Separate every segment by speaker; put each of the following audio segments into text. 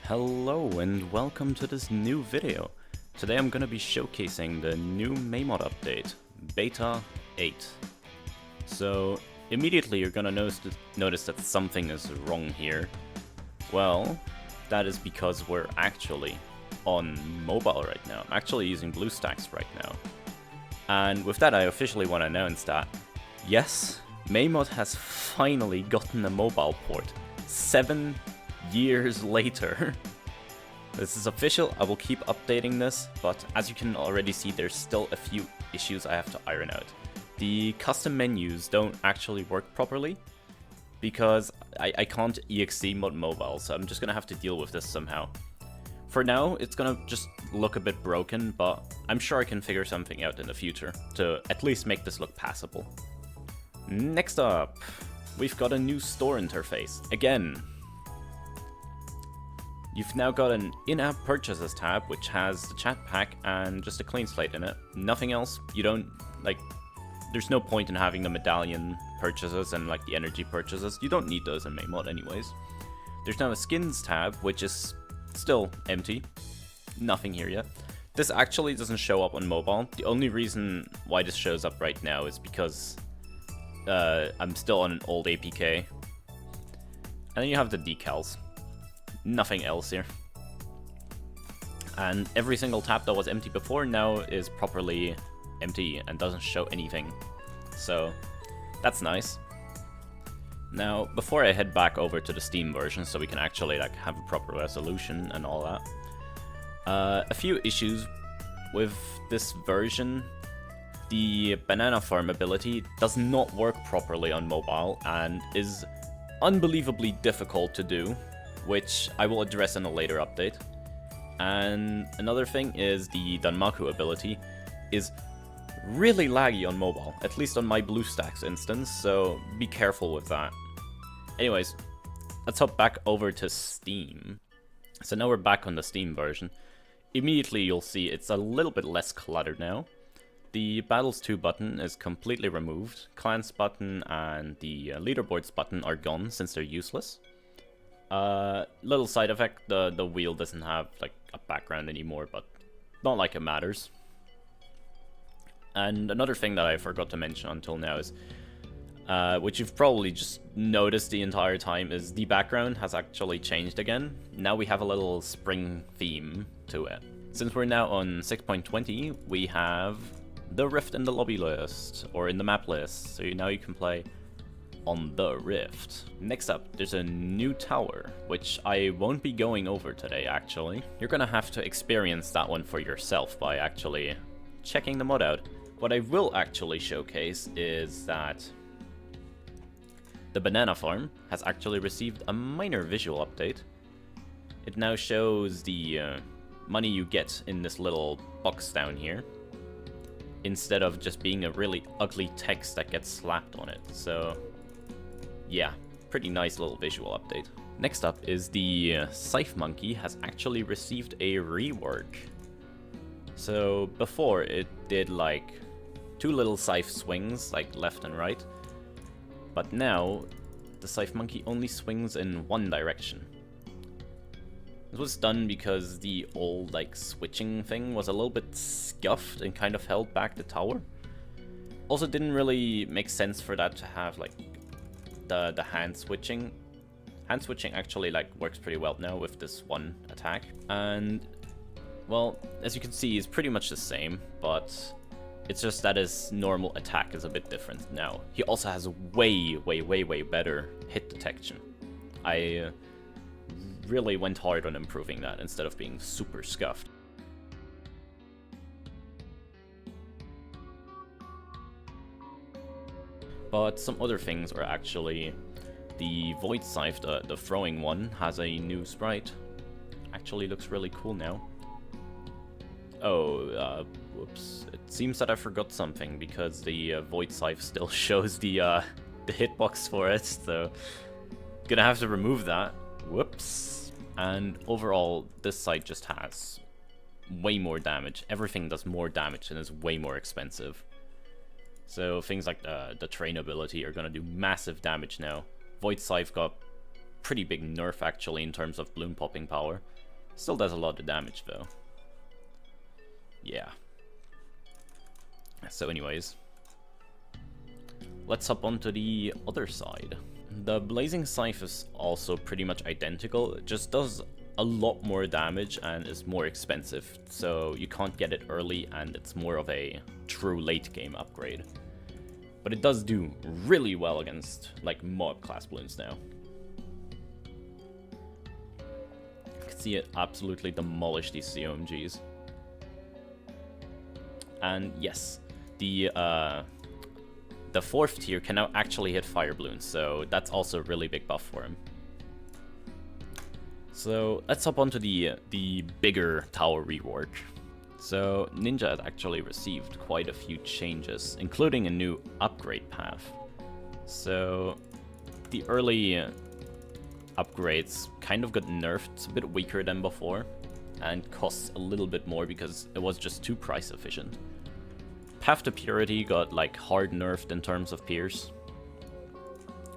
Speaker 1: Hello and welcome to this new video. Today I'm going to be showcasing the new MayMod update, Beta 8. So immediately you're going to notice that something is wrong here. Well, that is because we're actually on mobile right now. I'm actually using BlueStacks right now. And with that I officially want to announce that, yes, MayMod has finally gotten a mobile port. 7 years later. This is official, I will keep updating this, but as you can already see, there's still a few issues I have to iron out. The custom menus don't actually work properly, because I can't exe mod mobile, so I'm just gonna have to deal with this somehow. For now, it's gonna just look a bit broken, but I'm sure I can figure something out in the future, to at least make this look passable. Next up, we've got a new store interface, again. You've now got an in-app purchases tab, which has the chat pack and just a clean slate in it. Nothing else. You don't, there's no point in having the medallion purchases and the energy purchases. You don't need those in MayMod anyways. There's now a skins tab, which is still empty. Nothing here yet. This actually doesn't show up on mobile. The only reason why this shows up right now is because I'm still on an old APK. And then you have the decals. Nothing else here. And every single tab that was empty before now is properly empty and doesn't show anything. So that's nice. Now, before I head back over to the Steam version so we can actually have a proper resolution and all that, a few issues with this version. The banana farm ability does not work properly on mobile and is unbelievably difficult to do, which I will address in a later update. And another thing is the Danmaku ability is really laggy on mobile, at least on my BlueStacks instance, so be careful with that. Anyways, let's hop back over to Steam. So now we're back on the Steam version. Immediately you'll see it's a little bit less cluttered now. The Battles 2 button is completely removed. Clans button and the Leaderboards button are gone since they're useless. Little side effect, the wheel doesn't have a background anymore, but not like it matters. And another thing that I forgot to mention until now is, which you've probably just noticed the entire time, is the background has actually changed again. Now we have a little spring theme to it. Since we're now on 6.20, we have the Rift in the lobby list, or in the map list, so now you can play on the Rift. Next up, there's a new tower, which I won't be going over today actually. You're gonna have to experience that one for yourself by actually checking the mod out. What I will actually showcase is that the banana farm has actually received a minor visual update. It now shows the money you get in this little box down here, instead of just being a really ugly text that gets slapped on it. So yeah, pretty nice little visual update. Next up is the Scythe Monkey has actually received a rework. So before it did two little scythe swings, left and right. But now the Scythe Monkey only swings in one direction. This was done because the old switching thing was a little bit scuffed and kind of held back the tower. Also didn't really make sense for that to have the hand switching. Hand switching actually works pretty well now with this one attack. And well, as you can see, it's pretty much the same, but it's just that his normal attack is a bit different now. He also has way better hit detection. I really went hard on improving that instead of being super scuffed. But some other things are actually the Void Scythe, the throwing one, has a new sprite. Actually looks really cool now. Oh, whoops. It seems that I forgot something because the Void Scythe still shows the hitbox for it, so gonna have to remove that. Whoops. And overall, this site just has way more damage. Everything does more damage and is way more expensive. So things like the train ability are gonna do massive damage now. Void Scythe got pretty big nerf actually in terms of bloom popping power. Still does a lot of damage though. Yeah. So anyways, let's hop onto the other side. The Blazing Scythe is also pretty much identical, it just does a lot more damage and is more expensive, so you can't get it early and it's more of a true late game upgrade. But it does do really well against like mob class balloons now. You can see it absolutely demolish these COMGs. And yes, the 4th tier can now actually hit fire balloons, so that's also a really big buff for him. So let's hop onto the bigger tower rework. So Ninja has actually received quite a few changes, including a new upgrade path. So the early upgrades kind of got nerfed, it's a bit weaker than before, and costs a little bit more because it was just too price efficient. Path to Purity got like hard nerfed in terms of pierce.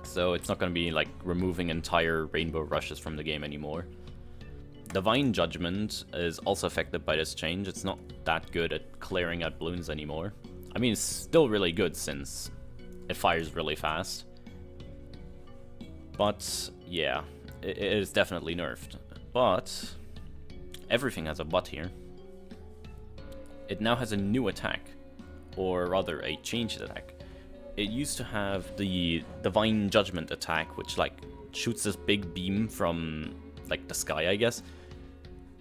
Speaker 1: So it's not going to be like removing entire rainbow rushes from the game anymore. Divine Judgment is also affected by this change. It's not that good at clearing out balloons anymore. I mean, it's still really good since it fires really fast. But yeah, it is definitely nerfed. But everything has a but here. It now has a new attack, or rather a changed attack. It used to have the Divine Judgment attack, which like shoots this big beam from like the sky, I guess.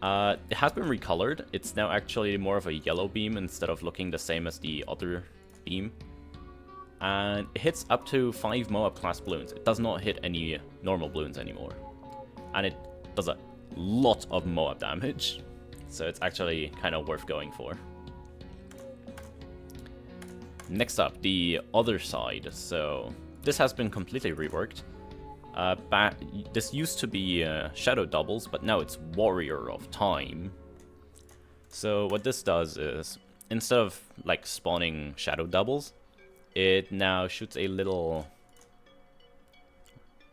Speaker 1: It has been recolored. It's now actually more of a yellow beam instead of looking the same as the other beam. And it hits up to 5 Moab class balloons. It does not hit any normal balloons anymore. And it does a lot of Moab damage. So it's actually kind of worth going for. Next up, the other side. So this has been completely reworked. This used to be Shadow Doubles, but now it's Warrior of Time. So what this does is, instead of like spawning Shadow Doubles, it now shoots a little,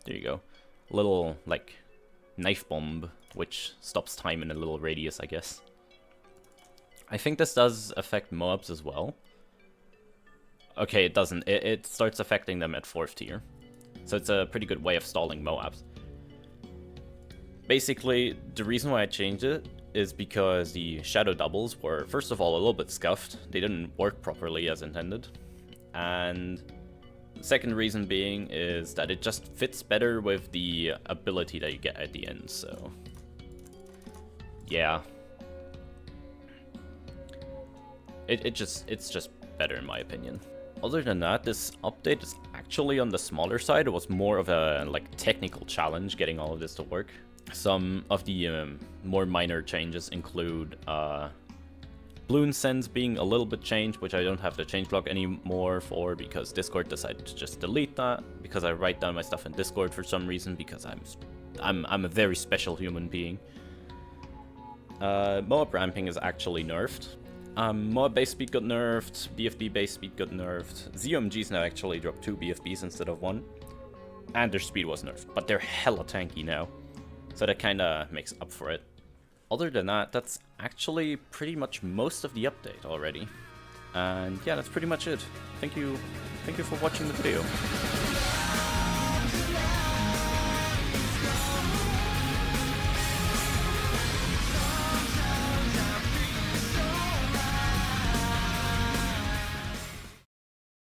Speaker 1: there you go, little like knife bomb, which stops time in a little radius, I guess. I think this does affect Moabs as well. Okay, it doesn't. It starts affecting them at 4th tier. So it's a pretty good way of stalling Moabs. Basically, the reason why I changed it is because the Shadow Doubles were, first of all, a little bit scuffed. They didn't work properly as intended. And the second reason being is that it just fits better with the ability that you get at the end, so yeah. It's just better in my opinion. Other than that, this update is actually on the smaller side. It was more of a like technical challenge getting all of this to work. Some of the more minor changes include balloon sends being a little bit changed, which I don't have the change log anymore for because Discord decided to just delete that because I write down my stuff in Discord for some reason because I'm a very special human being. Moab ramping is actually nerfed. Moab base speed got nerfed, BFB base speed got nerfed, ZOMGs now actually drop 2 BFBs instead of 1, and their speed was nerfed, but they're hella tanky now, so that kinda makes up for it. Other than that, that's actually pretty much most of the update already, and yeah, that's pretty much it. Thank you for watching the video.